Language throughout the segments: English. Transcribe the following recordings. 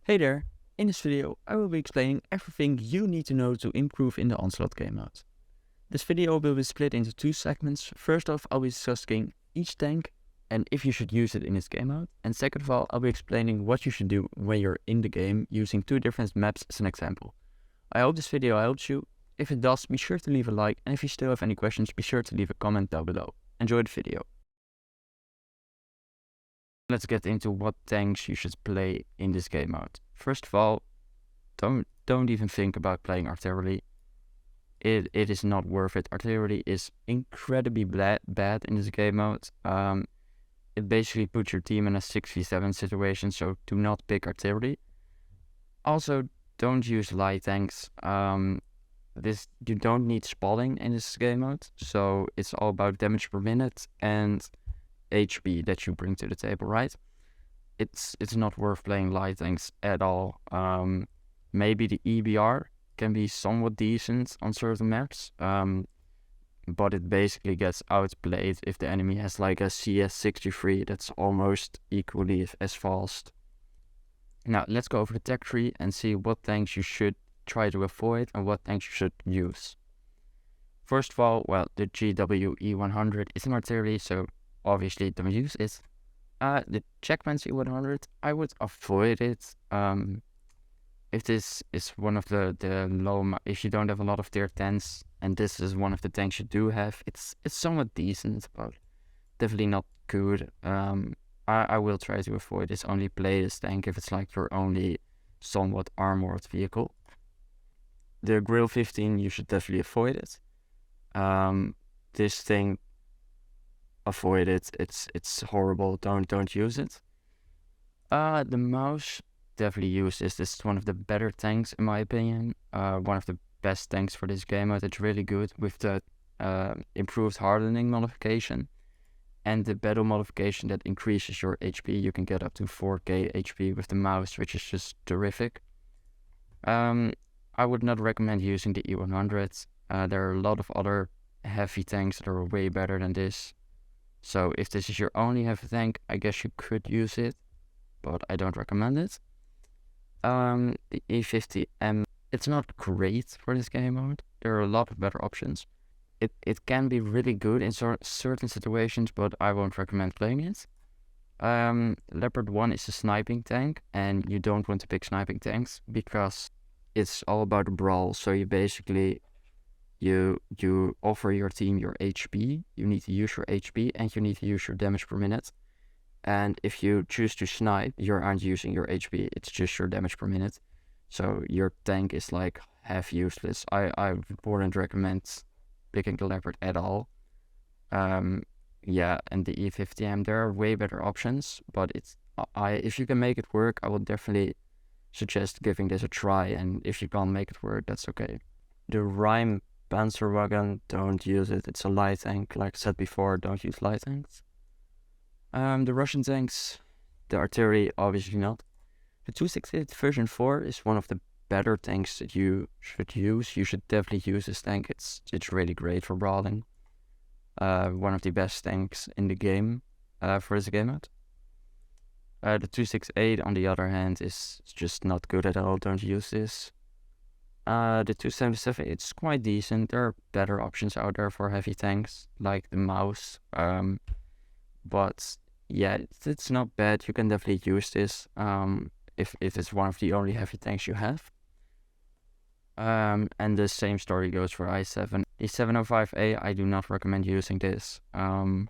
Hey there! In this video I will be explaining everything you need to know to improve in the Onslaught game mode. This video will be split into two segments. First off, I'll be discussing each tank and if you should use it in this game mode. And second of all, I'll be explaining what you should do when you're in the game using two different maps as an example. I hope this video helps you. If it does, be sure to leave a like, and if you still have any questions, be sure to leave a comment down below. Enjoy the video. Let's get into what tanks you should play in this game mode. First of all, don't even think about playing artillery. It is not worth it. Artillery is incredibly bad in this game mode. It basically puts your team in a 6v7 situation, so do not pick artillery. Also, don't use light tanks. You don't need spotting in this game mode, so it's all about damage per minute and HP that you bring to the table, right? It's not worth playing light tanks at all. Maybe the EBR can be somewhat decent on certain maps, but it basically gets outplayed if the enemy has like a CS63 that's almost equally as fast. Now let's go over the tech tree and see what tanks you should try to avoid and what tanks you should use. First of all, well, the GWE100 is an artillery, so obviously don't use it. The Checkman's E100, I would avoid it. If this is one of the if you don't have a lot of tier 10s, and this is one of the tanks you do have, it's somewhat decent, but definitely not good. I will try to avoid this. Only play this tank if it's like your only somewhat armored vehicle. The Grill 15, you should definitely avoid it. This thing, avoid it. It's horrible. Don't use it. The mouse, definitely use this. This is one of the better tanks in my opinion. One of the best tanks for this game mode. It's really good with the improved hardening modification and the battle modification that increases your HP. You can get up to 4k HP with the mouse, which is just terrific. I would not recommend using the E100. There are a lot of other heavy tanks that are way better than this. So if this is your only heavy tank, I guess you could use it, but I don't recommend it. The E50M, it's not great for this game mode. There are a lot of better options. It can be really good in certain situations, but I won't recommend playing it. Leopard 1 is a sniping tank, and you don't want to pick sniping tanks because it's all about brawl. So you basically you offer your team your HP. You need to use your HP and you need to use your damage per minute. And if you choose to snipe, you aren't using your HP. It's just your damage per minute. So your tank is like half useless. I wouldn't recommend picking the Leopard at all. Yeah, and the E50M, there are way better options, but if you can make it work, I would definitely suggest giving this a try, and if you can't make it work, that's okay. The Rhine Panzerwagen, don't use it. It's a light tank. Like I said before, don't use light tanks. The Russian tanks, the artillery, obviously not. The 268 version 4 is one of the better tanks that you should use. You should definitely use this tank. It's really great for brawling. One of the best tanks in the game for this game mode. The 268 on the other hand is just not good at all. Don't use this. The 277, it's quite decent. There are better options out there for heavy tanks, like the mouse. But yeah, it's not bad. You can definitely use this if it's one of the only heavy tanks you have. And the same story goes for I7. The 705A, I do not recommend using this. Yeah,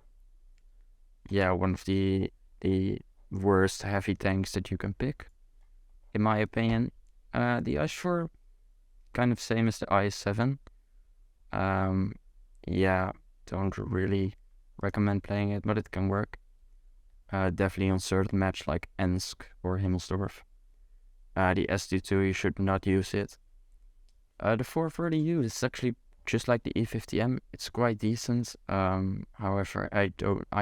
one of the worst heavy tanks that you can pick, in my opinion. The I4, kind of same as the I7. Yeah, don't really recommend playing it, but it can work. Definitely on certain maps like Ensk or Himmelsdorf. The S22, you should not use it. The 430U is actually just like the E50M. It's quite decent. However, I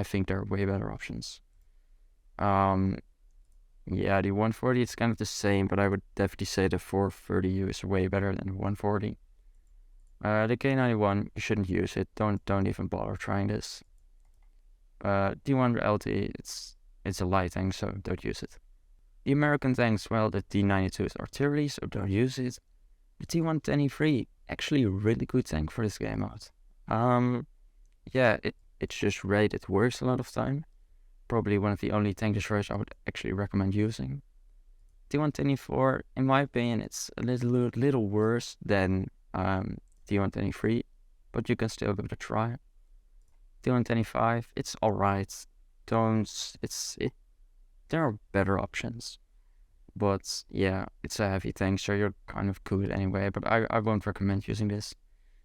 think there are way better options. Yeah, the 140, it's kind of the same, but I would definitely say the 430U is way better than the 140. The K91, you shouldn't use it. Don't even bother trying this. D1 LT, it's a light tank, so don't use it. The American tanks, well, the T-92 is artillery, so don't use it. The T-123, actually a really good tank for this game mode. Yeah, it's just great. It works a lot of time. Probably one of the only tank destroyers I would actually recommend using. T-124, in my opinion, it's a little worse than T-123, but you can still give it a try. T-125, it's alright. There are better options. But yeah, it's a heavy tank, so you're kind of good anyway. But I won't recommend using this.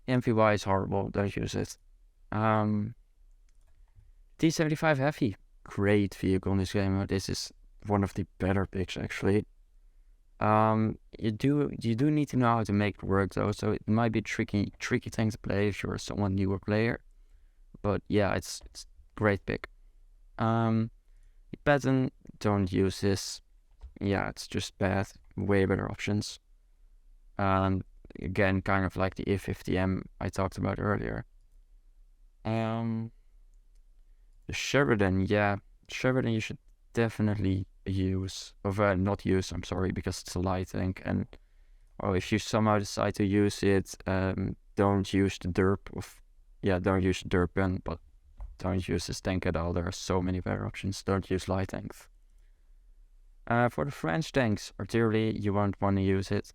The MVY is horrible, don't use it. T-75 Heavy, great vehicle in this game. This is one of the better picks actually. You do need to know how to make it work though, so it might be tricky thing to play if you're someone newer player. But yeah, it's great pick. The Patton, don't use this. Yeah, it's just bad. Way better options. Again, kind of like the E50M I talked about earlier. The Sheridan, yeah, Sheridan you should definitely use, not use, I'm sorry, because it's a light tank, and well, if you somehow decide to use it, don't use the derp don't use the derp gun, but don't use this tank at all. There are so many better options. Don't use light tanks. For the French tanks, artillery, you won't want to use it.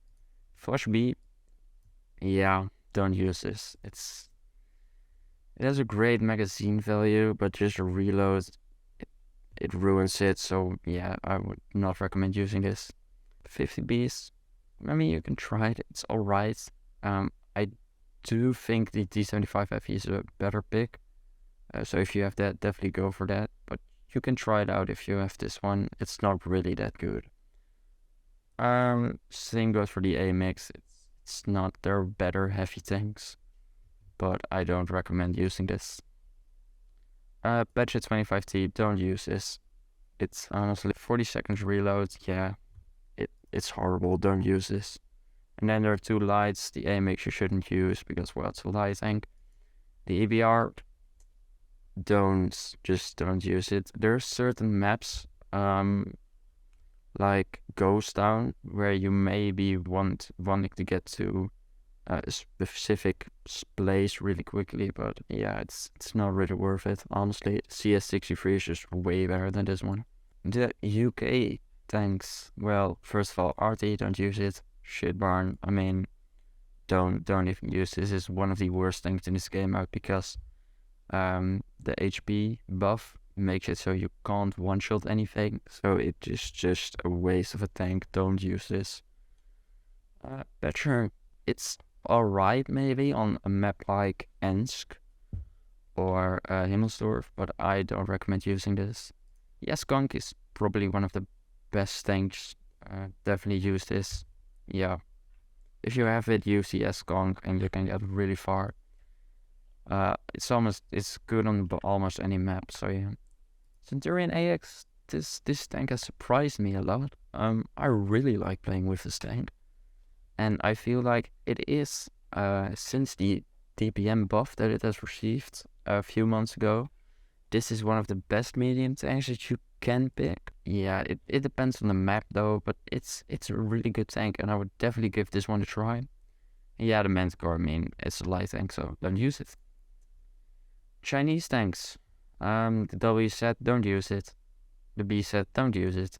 Flush B, yeah, don't use this. It has a great magazine value, but just a reload, it ruins it. So yeah, I would not recommend using this. 50 Bs, I mean, you can try it. It's alright. I do think the T-75F is a better pick. So if you have that, definitely go for that. But you can try it out if you have this one. It's not really that good. Same goes for the AMX. It's not. There are better heavy tanks, but I don't recommend using this. Badger 25T, don't use this. It's honestly 40 seconds reload. Yeah, it's horrible. Don't use this. And then there are two lights. The AMX you shouldn't use because, well, it's a light tank. The EBR, don't use it. There are certain maps, like Ghost Town, where you maybe wanting to get to a specific place really quickly, but yeah, it's not really worth it, honestly. CS63 is just way better than this one. The UK tanks, well, first of all, RT, don't use it. Shit barn, I mean, don't even use this. It's one of the worst tanks in this game out because the HP buff makes it so you can't one-shot anything, so it is just a waste of a tank. Don't use this. Badger, it's alright maybe on a map like Ensk or Himmelsdorf, but I don't recommend using this. The S-Gonk is probably one of the best tanks. Definitely use this. Yeah, if you have it, use the S-Gonk and you can get really far. It's good on almost any map, so yeah. Centurion AX, this tank has surprised me a lot. I really like playing with this tank, and I feel like it is, since the DPM buff that it has received a few months ago, this is one of the best medium tanks that you can pick. Yeah, it depends on the map though, but it's a really good tank, and I would definitely give this one a try. Yeah, the Manticore, I mean, it's a light tank, so don't use it. Chinese tanks. The W set, don't use it. The B set, don't use it.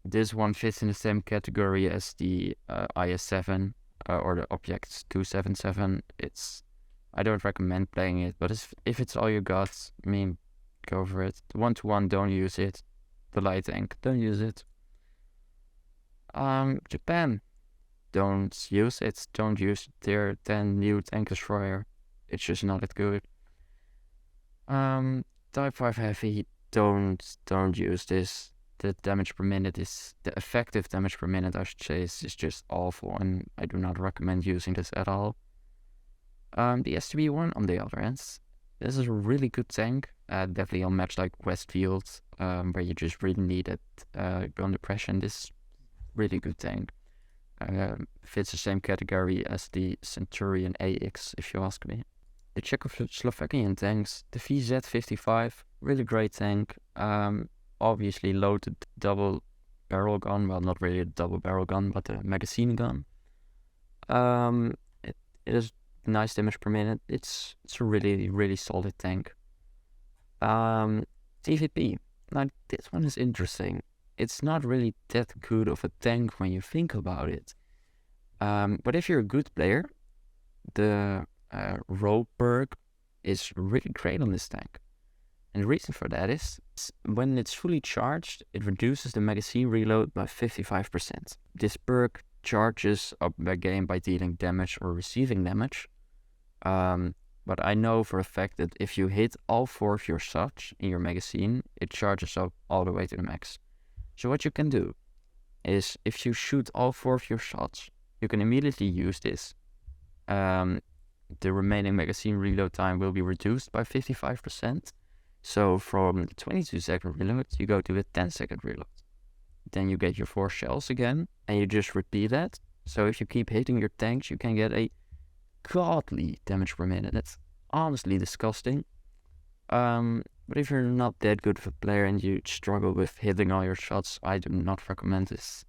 This one fits in the same category as the IS-7 or the Object 277. I don't recommend playing it, but if it's all you got, I mean, go for it. The 1-to-1, don't use it. The light tank, don't use it. Japan, don't use it. Don't use their 10 new tank destroyer. It's just not that good. Type 5 Heavy, don't use this. The effective damage per minute, I should say, is just awful, and I do not recommend using this at all. The STB one, on the other hand, this is a really good tank. Definitely on maps like Westfield, where you just really need it gun depression. This is really good tank. Fits the same category as the Centurion AX, if you ask me. The Czechoslovakian tanks, the VZ55, really great tank. obviously load the double barrel gun. Well, not really a double barrel gun, but a magazine gun. It is nice damage per minute. It's a really solid tank. TVP. Now this one is interesting. It's not really that good of a tank when you think about it. But if you're a good player, the roll perk is really great on this tank. And the reason for that is when it's fully charged, it reduces the magazine reload by 55%. This perk charges up the game by dealing damage or receiving damage. But I know for a fact that if you hit all 4 of your shots in your magazine, it charges up all the way to the max. So what you can do is if you shoot all 4 of your shots, you can immediately use this. The remaining magazine reload time will be reduced by 55%. So from the 22-second reload, you go to the 10-second reload. Then you get your 4 shells again, and you just repeat that. So if you keep hitting your tanks, you can get a godly damage per minute. That's honestly disgusting. But if you're not that good of a player and you struggle with hitting all your shots, I do not recommend this.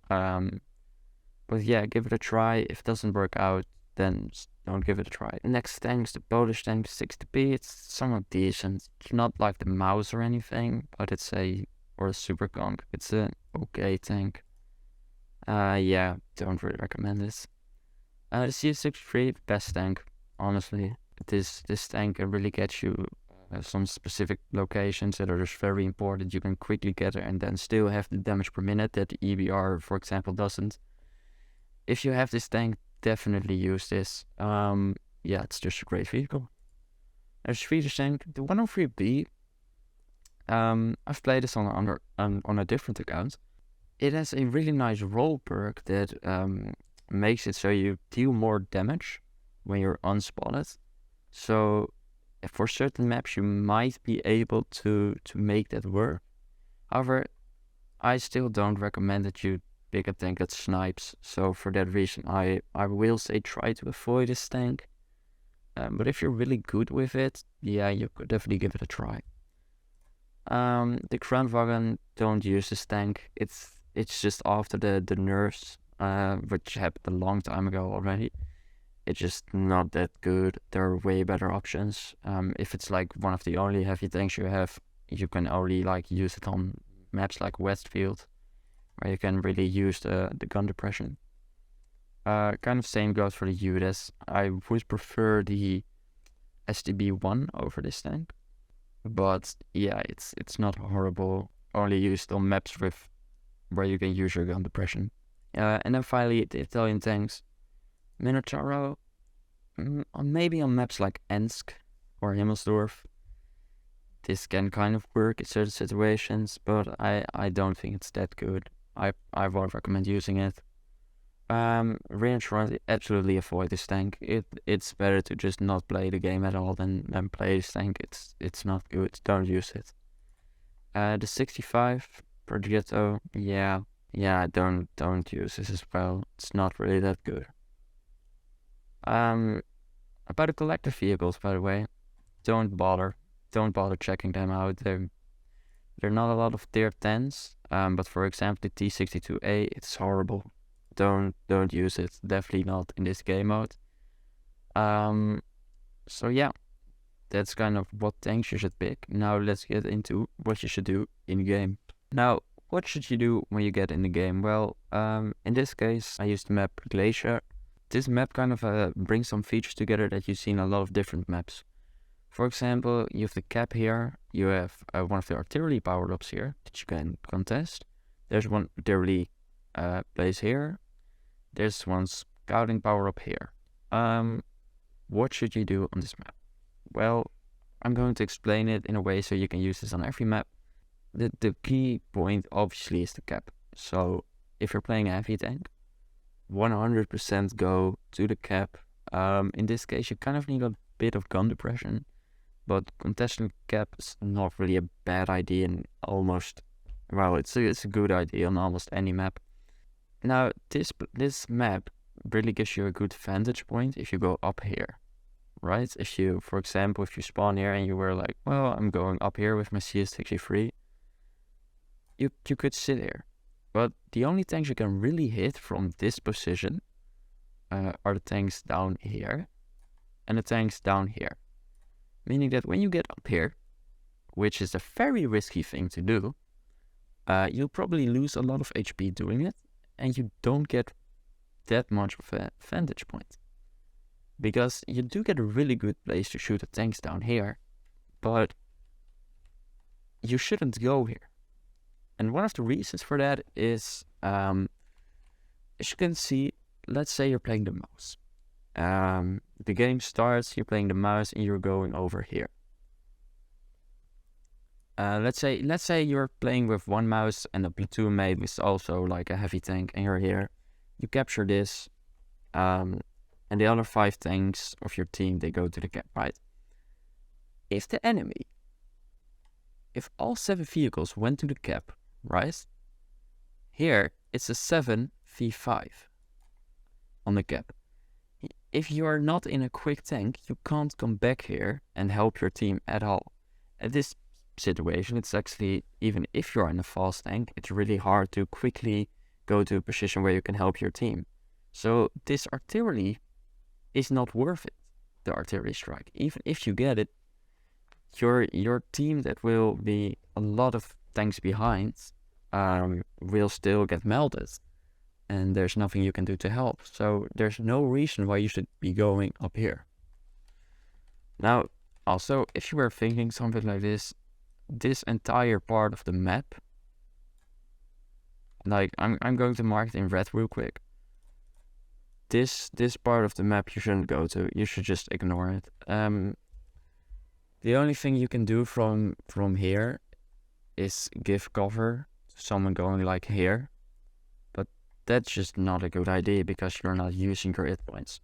But yeah, give it a try. If it doesn't work out, then don't give it a try. The next tank is the Polish tank 60p. It's somewhat decent. It's not like the mouse or anything, but it's a super conk. It's an okay tank. Yeah, don't really recommend this. The CS63, best tank, honestly. This tank can really get you some specific locations that are just very important. You can quickly get there and then still have the damage per minute that the EBR, for example, doesn't. If you have this tank, definitely use this. Yeah, it's just a great vehicle. There's Swedish tank, the 103B. I've played this on a different account. It has a really nice roll perk that makes it so you deal more damage when you're unspotted. So for certain maps you might be able to make that work. However, I still don't recommend that you pick a tank that snipes. So for that reason I will say try to avoid this tank. But if you're really good with it, yeah, you could definitely give it a try. The Kranwagen, don't use this tank. It's just after the nerfs, which happened a long time ago already. It's just not that good. There are way better options. If it's like one of the only heavy tanks you have, you can only like use it on maps like Westfield, where you can really use the gun depression. Kind of same goes for the UDES. I would prefer the STB1 over this tank. But yeah, it's not horrible. Only used on maps where you can use your gun depression. And then finally, the Italian tanks. Minotauro, maybe on maps like Ensk or Himmelsdorf. This can kind of work in certain situations, but I don't think it's that good. I won't recommend using it. Reinsurance, absolutely avoid this tank. It's better to just not play the game at all than play this tank. It's not good. Don't use it. The 65 Progetto, yeah, don't use this as well. It's not really that good. About the collector vehicles, by the way, don't bother checking them out. They're not a lot of tier 10s. But for example, the T62A, it's horrible. Don't use it. Definitely not in this game mode. So yeah, that's kind of what tanks you should pick. Now let's get into what you should do in game. Now, what should you do when you get in the game? Well, in this case, I used the map Glacier. This map kind of brings some features together that you see in a lot of different maps. For example, you have the cap here. You have one of the artillery power-ups here that you can contest. There's one artillery place here. There's one scouting power-up here. What should you do on this map? Well, I'm going to explain it in a way so you can use this on every map. The key point obviously is the cap. So if you're playing a heavy tank, 100% go to the cap. In this case, you kind of need a bit of gun depression, but contesting cap is not really a bad idea and almost, well, it's a good idea on almost any map. Now, this map really gives you a good vantage point if you go up here, right? If you, for example, if you spawn here and you were like, well, I'm going up here with my CS63, you could sit here. But the only tanks you can really hit from this position are the tanks down here and the tanks down here. Meaning that when you get up here, which is a very risky thing to do, you'll probably lose a lot of HP doing it, and you don't get that much of a vantage point. Because you do get a really good place to shoot the tanks down here, but you shouldn't go here. And one of the reasons for that is, as you can see, let's say you're playing the mouse. The game starts, you're playing the mouse, and you're going over here. Let's say you're playing with one mouse and a platoon mate with also like a heavy tank, and you're here. You capture this, and the other 5 tanks of your team, they go to the cap, right? If all 7 vehicles went to the cap, right? Here, it's a 7v5 on the cap. If you are not in a quick tank, you can't come back here and help your team at all. At this situation, it's actually, even if you're in a fast tank, it's really hard to quickly go to a position where you can help your team. So this artillery is not worth it, the artillery strike. Even if you get it, your team that will be a lot of tanks behind will still get melted, and there's nothing you can do to help. So there's no reason why you should be going up here. Now, also, if you were thinking something like this entire part of the map, like I'm going to mark it in red real quick. This part of the map you shouldn't go to. You should just ignore it. The only thing you can do from here is give cover to someone going like here, but that's just not a good idea because you're not using your hit points.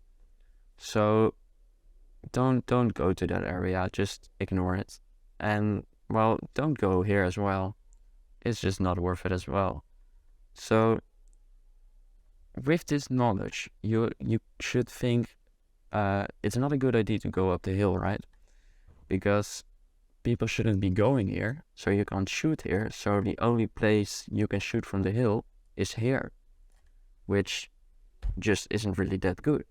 So don't go to that area. Just ignore it. And well, don't go here as well. It's just not worth it as well. So with this knowledge, you should think it's not a good idea to go up the hill, right? Because people shouldn't be going here, so you can't shoot here. So the only place you can shoot from the hill is here, which just isn't really that good.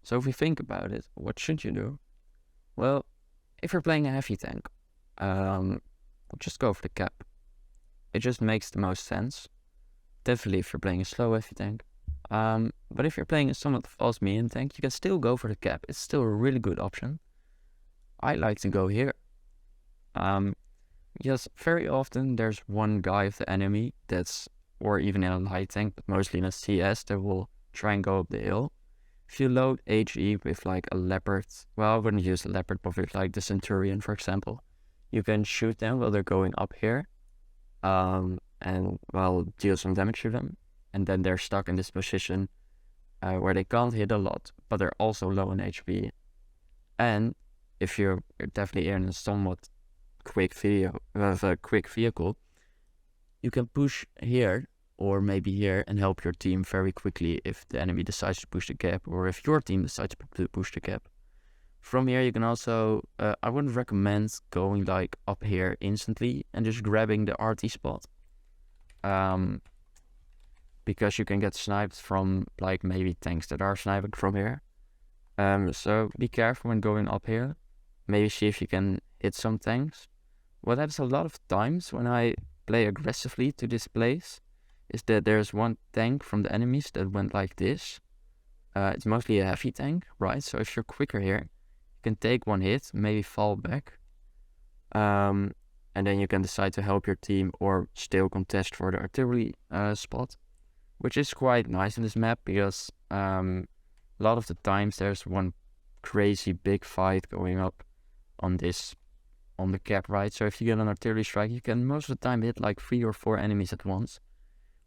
So if we think about it, what should you do? Well, if you're playing a heavy tank, just go for the cap. It just makes the most sense. Definitely if you're playing a slow heavy tank. But if you're playing a somewhat fast medium tank, you can still go for the cap. It's still a really good option. I like to go here. Yes, very often there's one guy of the enemy that's, or even in a light tank, but mostly in a CS, that will try and go up the hill. If you load HE with like a leopard, well, I wouldn't use a leopard, but with like the Centurion, for example, you can shoot them while they're going up here, and well, deal some damage to them. And then they're stuck in this position where they can't hit a lot, but they're also low in HP. And if you're definitely in a somewhat quick vehicle, you can push here or maybe here and help your team very quickly if the enemy decides to push the cap, or if your team decides to push the cap. From here you can also, I wouldn't recommend going like up here instantly and just grabbing the RT spot. Because you can get sniped from like maybe tanks that are sniping from here. So be careful when going up here. Maybe see if you can hit some tanks. What happens a lot of times when I play aggressively to this place is that there's one tank from the enemies that went like this. It's mostly a heavy tank, right? So if you're quicker here, you can take one hit, maybe fall back. And then you can decide to help your team or still contest for the artillery spot. Which is quite nice in this map because a lot of the times there's one crazy big fight going up on the cap, right? So if you get an artillery strike, you can most of the time hit like 3 or 4 enemies at once,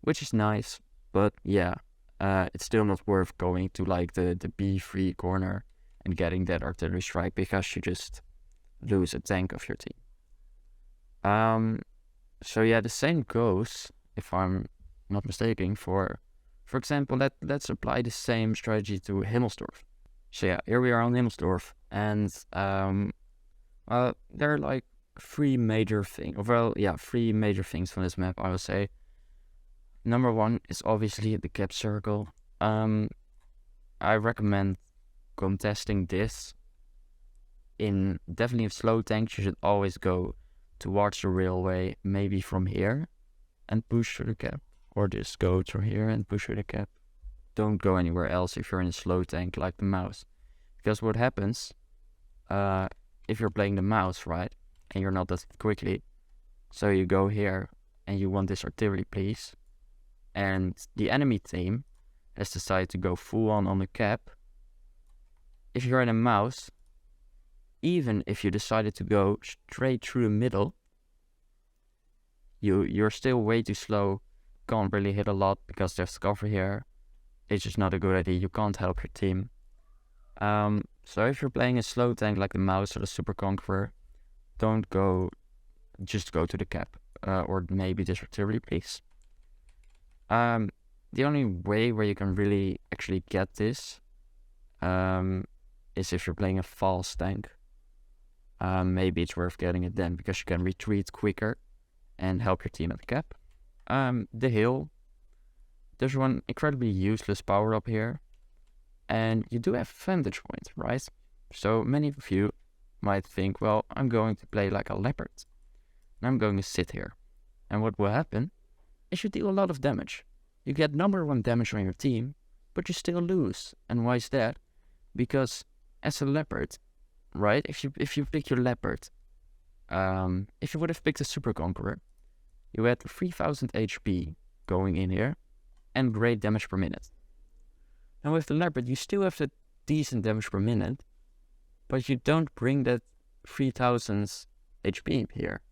which is nice. But yeah, it's still not worth going to like the B3 corner and getting that artillery strike because you just lose a tank of your team. So yeah, the same goes, if I'm not mistaken, for example, let's apply the same strategy to Himmelsdorf. So yeah, here we are on Himmelsdorf, and there are like three major things. Well, yeah, three major things from this map, I would say. Number one is obviously the cap circle. I recommend contesting this. In definitely slow tanks, you should always go towards the railway, maybe from here, and push through the cap, or just go through here and push through the cap. Don't go anywhere else if you're in a slow tank like the mouse, because what happens if you're playing the mouse, right, and you're not that quickly, so you go here and you want this artillery piece, and the enemy team has decided to go full on the cap. If you're in a mouse, even if you decided to go straight through the middle, you're still way too slow, can't really hit a lot because there's cover here. It's just not a good idea, you can't help your team. So if you're playing a slow tank like the mouse or the super conqueror, don't go, just go to the cap, or maybe this artillery piece. The only way where you can really actually get this is if you're playing a fast tank. Maybe it's worth getting it then, because you can retreat quicker and help your team at the cap. The hill. There's one incredibly useless power up here, and you do have vantage point, right? So many of you might think, well, I'm going to play like a leopard, and I'm going to sit here. And what will happen is you deal a lot of damage. You get number one damage on your team, but you still lose. And why is that? Because as a leopard, right, if you pick your leopard, if you would have picked a super conqueror, you had 3000 HP going in here and great damage per minute. And with the leopard, you still have the decent damage per minute, but you don't bring that 3000 HP here.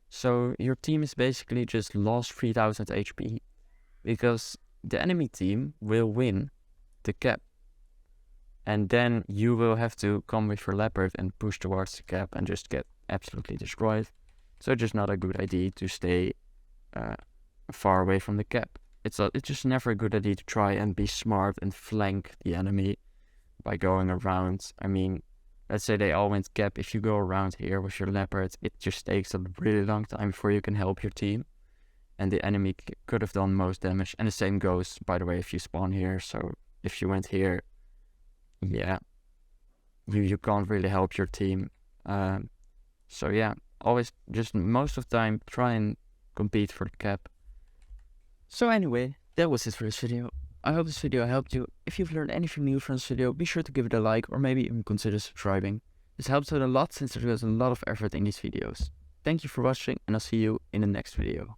So your team is basically just lost 3000 HP because the enemy team will win the cap. And then you will have to come with your leopard and push towards the cap and just get absolutely destroyed. So just not a good idea to stay far away from the cap. It's just never a good idea to try and be smart and flank the enemy by going around. I mean, let's say they all went cap. If you go around here with your leopard, it just takes a really long time before you can help your team. And the enemy could have done most damage. And the same goes, by the way, if you spawn here. So if you went here, yeah, you can't really help your team. So yeah, always just most of the time try and compete for the cap. So anyway, that was it for this video. I hope this video helped you. If you've learned anything new from this video, be sure to give it a like or maybe even consider subscribing. This helps out a lot since there goes a lot of effort in these videos. Thank you for watching and I'll see you in the next video.